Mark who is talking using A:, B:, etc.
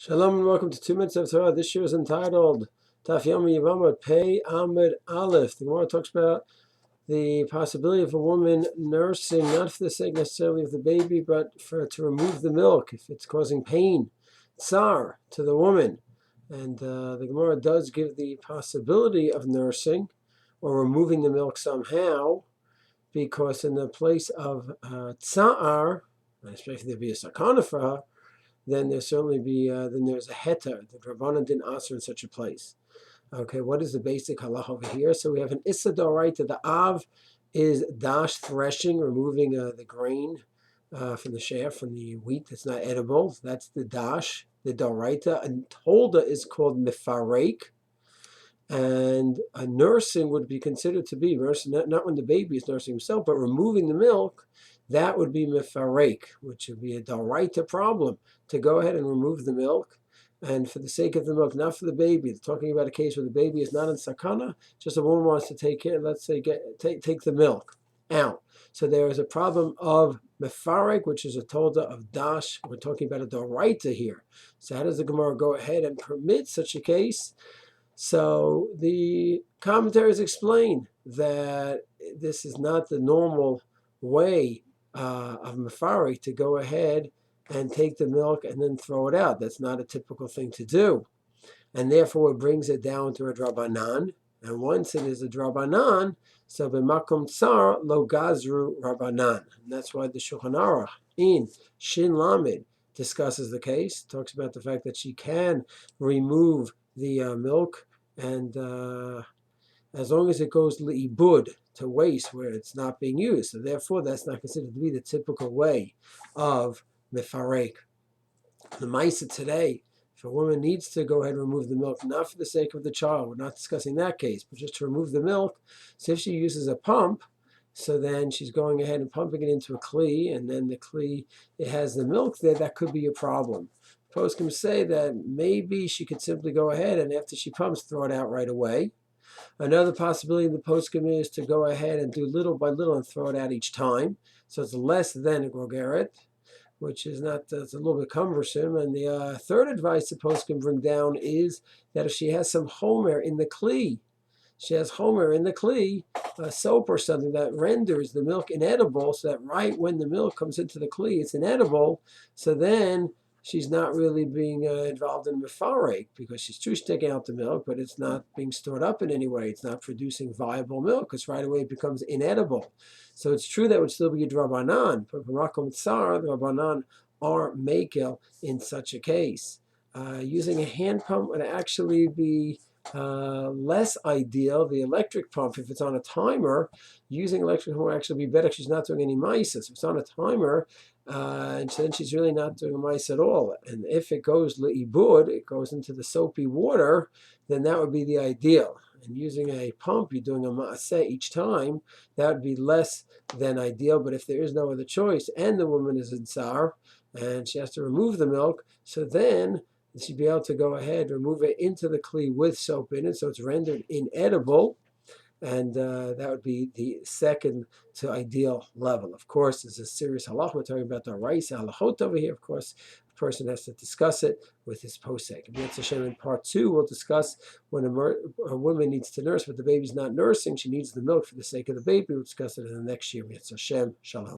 A: Shalom and welcome to 2 Minutes of Torah. This year is entitled Daf Yomi Yevamot 80a. The Gemara talks about the possibility of a woman nursing, not for the sake necessarily of the baby, but to remove the milk if it's causing pain, Zaar, to the woman. And the Gemara does give the possibility of nursing or removing the milk somehow, because in the place of Zaar, especially if there be a sakana for her, then there's certainly then there's a Heiter. The Rabbanan didn't answer in such a place. Okay, what is the basic halacha over here? So we have an Issur d'oraita. The Av is dash, threshing, removing the grain from the shaft, from the wheat that's not edible. That's the dash, the d'oraita. And tolda is called mifarek. And a nursing would be considered to be nursing, not when the baby is nursing himself, but removing the milk. That would be mifarek, which would be a d'oraita problem, to go ahead and remove the milk. And for the sake of the milk, not for the baby. They're talking about a case where the baby is not in sakana, just a woman wants to take care, let's say, take the milk out. So there is a problem of mifarek, which is a tolda of dash. We're talking about a d'oraita here. So how does the Gemara go ahead and permit such a case? So the commentaries explain that this is not the normal way of mifarek to go ahead and take the milk and then throw it out. That's not a typical thing to do. And therefore it brings it down to a drabanan. And once it is a drabanan, so b'makom tsar lo gazru rabanan. And that's why the Shulchan Aruch in Shin Lamed discusses the case, talks about the fact that she can remove the milk, and as long as it goes Ibid, to waste, where it's not being used. So therefore that's not considered to be the typical way of mifarek. The Maisa today, if a woman needs to go ahead and remove the milk, not for the sake of the child, we're not discussing that case, but just to remove the milk. So if she uses a pump, so then she's going ahead and pumping it into a kli, and then the kli, it has the milk there, that could be a problem. Poskim say that maybe she could simply go ahead and after she pumps, throw it out right away. Another possibility in the poskim is to go ahead and do little by little and throw it out each time. So it's less than a grogeret, which is not, it's a little bit cumbersome. And the third advice the poskim bring down is that if she has some homer in the kli, soap or something that renders the milk inedible, so that right when the milk comes into the kli, it's inedible, so then she's not really being involved in mifarek, because she's taking out the milk, but it's not being stored up in any way. It's not producing viable milk, because right away it becomes inedible. So it's true that would still be a drabanan, but b'makom tsar, the rabbanan are mekel in such a case. Using a hand pump would actually be less ideal. The electric pump, if it's on a timer, using electric pump will actually be better. She's not doing any mice. If it's on a timer, and then she's really not doing mice at all. And if it goes le'ibud, it goes into the soapy water, then that would be the ideal. And using a pump, you're doing a maaseh each time, that would be less than ideal. But if there is no other choice, and the woman is in Zaar, and she has to remove the milk, so then she'd be able to go ahead, remove it into the kli with soap in it, so it's rendered inedible, and that would be the second to ideal level. Of course, there's a serious halacha. We're talking about the rice halachot over here. Of course, the person has to discuss it with his posek. In part 2, we'll discuss when a woman needs to nurse, but the baby's not nursing, she needs the milk for the sake of the baby. We'll discuss it in the next year. Shalom.